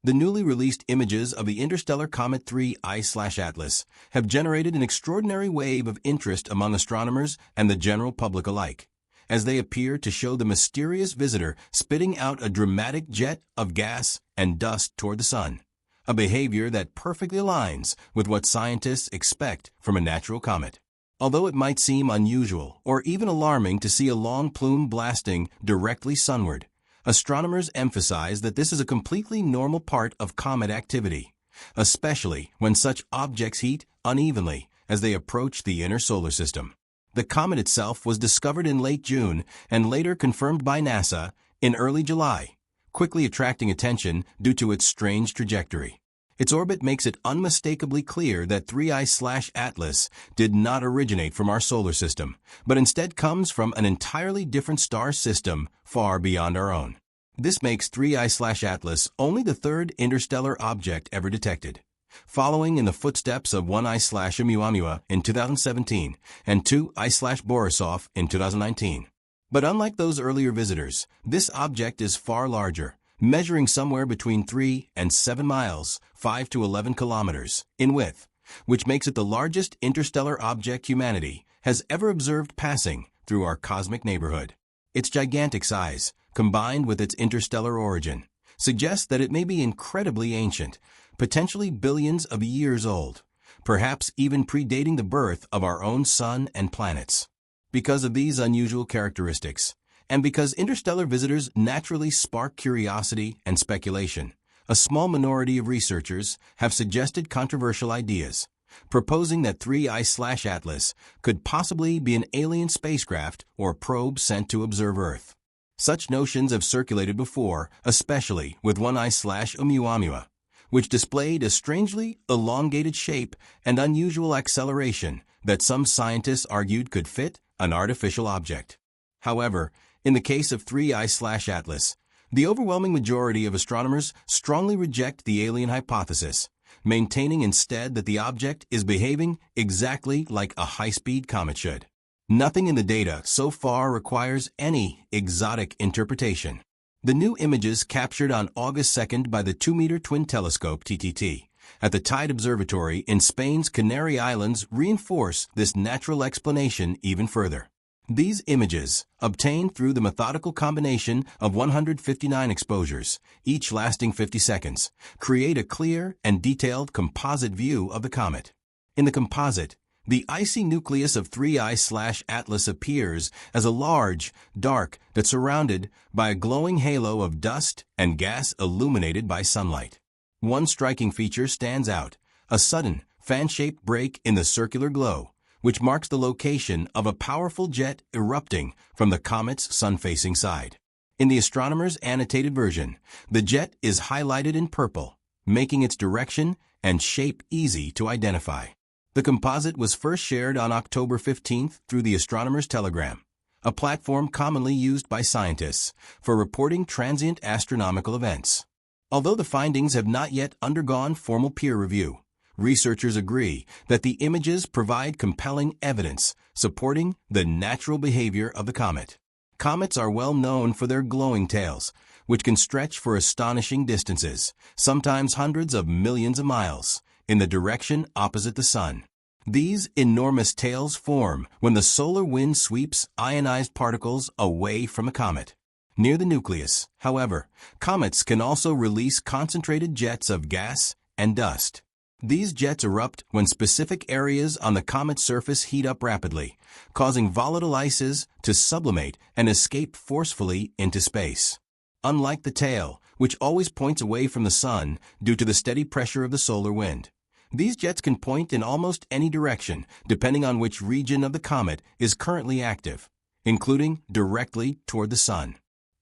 The newly released images of the interstellar comet 3I/Atlas have generated an extraordinary wave of interest among astronomers and the general public alike, as they appear to show the mysterious visitor spitting out a dramatic jet of gas and dust toward the sun, a behavior that perfectly aligns with what scientists expect from a natural comet. Although it might seem unusual or even alarming to see a long plume blasting directly sunward, astronomers emphasize that this is a completely normal part of comet activity, especially when such objects heat unevenly as they approach the inner solar system. The comet itself was discovered in late June and later confirmed by NASA in early July, quickly attracting attention due to its strange trajectory. Its orbit makes it unmistakably clear that 3I/Atlas did not originate from our solar system, but instead comes from an entirely different star system far beyond our own. This makes 3I/Atlas only the third interstellar object ever detected, following in the footsteps of 1I/Oumuamua in 2017 and 2I/Borisov in 2019. But unlike those earlier visitors, this object is far larger, measuring somewhere between 3 and 7 miles, 5 to 11 kilometers, in width, which makes it the largest interstellar object humanity has ever observed passing through our cosmic neighborhood. Its gigantic size, combined with its interstellar origin, suggests that it may be incredibly ancient, potentially billions of years old, perhaps even predating the birth of our own sun and planets. Because of these unusual characteristics, and because interstellar visitors naturally spark curiosity and speculation, a small minority of researchers have suggested controversial ideas, proposing that 3I/Atlas could possibly be an alien spacecraft or probe sent to observe Earth. Such notions have circulated before, especially with 1I/Oumuamua, which displayed a strangely elongated shape and unusual acceleration that some scientists argued could fit an artificial object. However, in the case of 3I/Atlas, the overwhelming majority of astronomers strongly reject the alien hypothesis, maintaining instead that the object is behaving exactly like a high-speed comet should. Nothing in the data so far requires any exotic interpretation. The new images captured on August 2nd by the 2-meter twin telescope TTT at the Tide Observatory in Spain's Canary Islands reinforce this natural explanation even further. These images, obtained through the methodical combination of 159 exposures, each lasting 50 seconds, create a clear and detailed composite view of the comet. In the composite, the icy nucleus of 3I/Atlas appears as a large, dark, that's surrounded by a glowing halo of dust and gas illuminated by sunlight. One striking feature stands out, a sudden, fan-shaped break in the circular glow, which marks the location of a powerful jet erupting from the comet's sun-facing side. In the astronomer's annotated version, the jet is highlighted in purple, making its direction and shape easy to identify. The composite was first shared on October 15th through the Astronomer's Telegram, a platform commonly used by scientists for reporting transient astronomical events. Although the findings have not yet undergone formal peer review, researchers agree that the images provide compelling evidence supporting the natural behavior of the comet. Comets are well known for their glowing tails, which can stretch for astonishing distances, sometimes hundreds of millions of miles, in the direction opposite the sun. These enormous tails form when the solar wind sweeps ionized particles away from a comet. Near the nucleus, however, comets can also release concentrated jets of gas and dust. These jets erupt when specific areas on the comet's surface heat up rapidly, causing volatile ices to sublimate and escape forcefully into space. Unlike the tail, which always points away from the sun due to the steady pressure of the solar wind, these jets can point in almost any direction depending on which region of the comet is currently active, including directly toward the sun.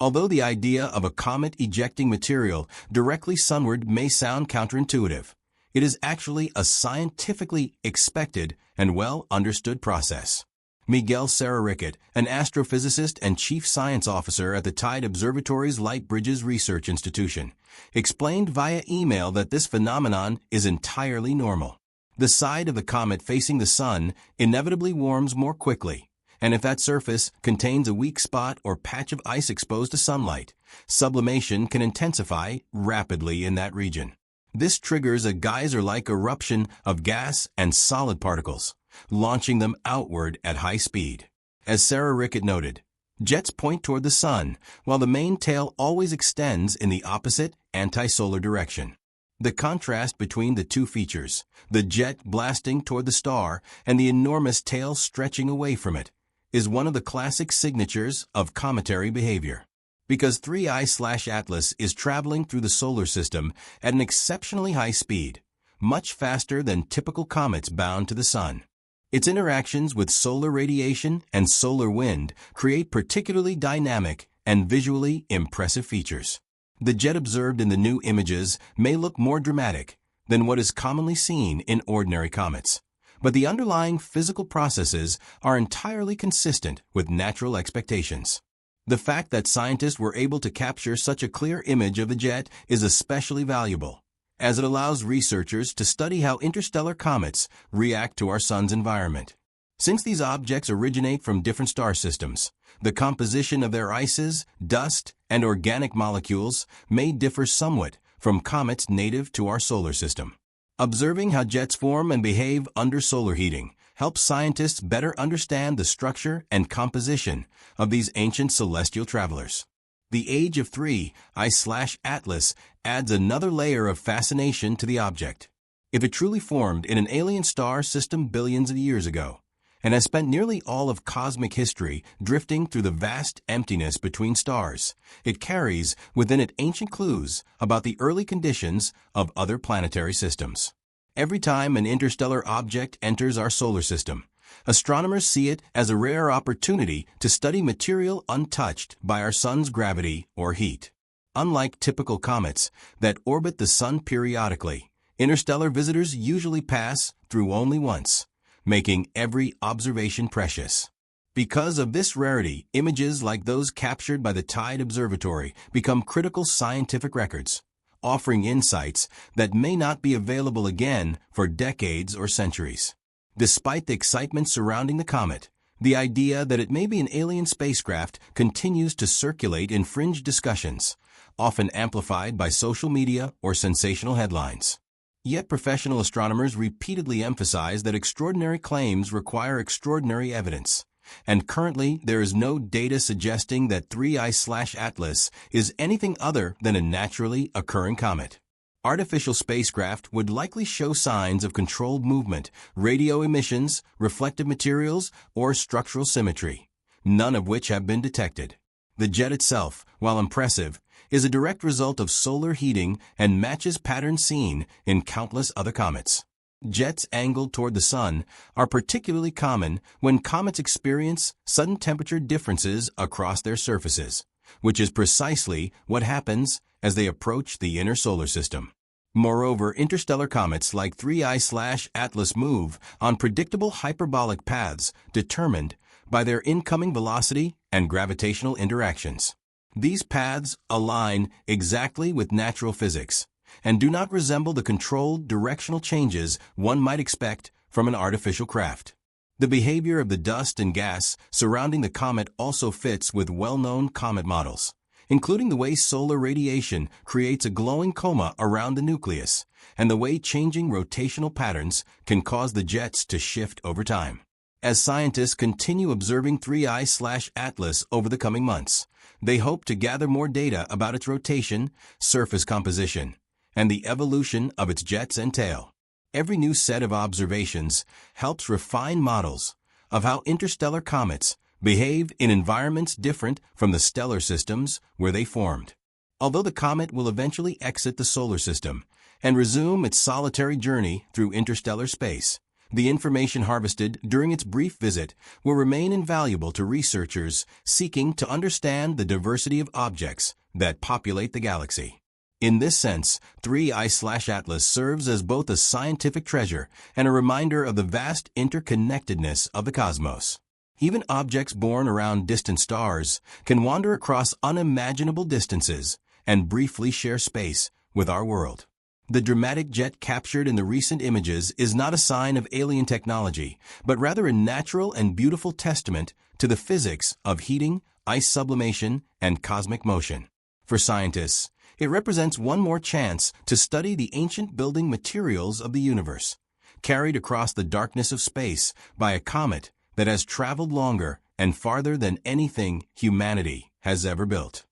Although the idea of a comet ejecting material directly sunward may sound counterintuitive, it is actually a scientifically expected and well-understood process. Miguel Serra-Rickett, an astrophysicist and chief science officer at the Tide Observatory's Light Bridges Research Institution, explained via email that this phenomenon is entirely normal. The side of the comet facing the sun inevitably warms more quickly, and if that surface contains a weak spot or patch of ice exposed to sunlight, sublimation can intensify rapidly in that region. This triggers a geyser-like eruption of gas and solid particles, launching them outward at high speed. As Sarah Rickett noted, jets point toward the sun, while the main tail always extends in the opposite anti-solar direction. The contrast between the two features, the jet blasting toward the star and the enormous tail stretching away from it, is one of the classic signatures of cometary behavior. Because 3I/Atlas is traveling through the solar system at an exceptionally high speed, much faster than typical comets bound to the sun. Its interactions with solar radiation and solar wind create particularly dynamic and visually impressive features. The jet observed in the new images may look more dramatic than what is commonly seen in ordinary comets, but the underlying physical processes are entirely consistent with natural expectations. The fact that scientists were able to capture such a clear image of the jet is especially valuable, as it allows researchers to study how interstellar comets react to our sun's environment. Since these objects originate from different star systems, the composition of their ices, dust, and organic molecules may differ somewhat from comets native to our solar system. Observing how jets form and behave under solar heating helps scientists better understand the structure and composition of these ancient celestial travelers. The age of 3I/Atlas adds another layer of fascination to the object. If it truly formed in an alien star system billions of years ago, and has spent nearly all of cosmic history drifting through the vast emptiness between stars, it carries within it ancient clues about the early conditions of other planetary systems. Every time an interstellar object enters our solar system, astronomers see it as a rare opportunity to study material untouched by our sun's gravity or heat. Unlike typical comets that orbit the sun periodically, interstellar visitors usually pass through only once, making every observation precious. Because of this rarity, images like those captured by the Tide Observatory become critical scientific records, offering insights that may not be available again for decades or centuries. Despite the excitement surrounding the comet, the idea that it may be an alien spacecraft continues to circulate in fringe discussions, often amplified by social media or sensational headlines. Yet professional astronomers repeatedly emphasize that extraordinary claims require extraordinary evidence, and currently there is no data suggesting that 3I/Atlas is anything other than a naturally occurring comet. Artificial spacecraft would likely show signs of controlled movement, radio emissions, reflective materials, or structural symmetry, none of which have been detected. The jet itself, while impressive, is a direct result of solar heating and matches patterns seen in countless other comets. Jets angled toward the sun are particularly common when comets experience sudden temperature differences across their surfaces, which is precisely what happens as they approach the inner solar system. Moreover, interstellar comets like 3I/Atlas move on predictable hyperbolic paths determined by their incoming velocity and gravitational interactions. These paths align exactly with natural physics and do not resemble the controlled directional changes one might expect from an artificial craft. The behavior of the dust and gas surrounding the comet also fits with well-known comet models, including the way solar radiation creates a glowing coma around the nucleus and the way changing rotational patterns can cause the jets to shift over time. As scientists continue observing 3I/Atlas over the coming months, they hope to gather more data about its rotation, surface composition, and the evolution of its jets and tail. Every new set of observations helps refine models of how interstellar comets behave in environments different from the stellar systems where they formed. Although the comet will eventually exit the solar system and resume its solitary journey through interstellar space, the information harvested during its brief visit will remain invaluable to researchers seeking to understand the diversity of objects that populate the galaxy. In this sense, 3I/Atlas serves as both a scientific treasure and a reminder of the vast interconnectedness of the cosmos. Even objects born around distant stars can wander across unimaginable distances and briefly share space with our world. The dramatic jet captured in the recent images is not a sign of alien technology, but rather a natural and beautiful testament to the physics of heating, ice sublimation, and cosmic motion. For scientists, it represents one more chance to study the ancient building materials of the universe, carried across the darkness of space by a comet that has traveled longer and farther than anything humanity has ever built.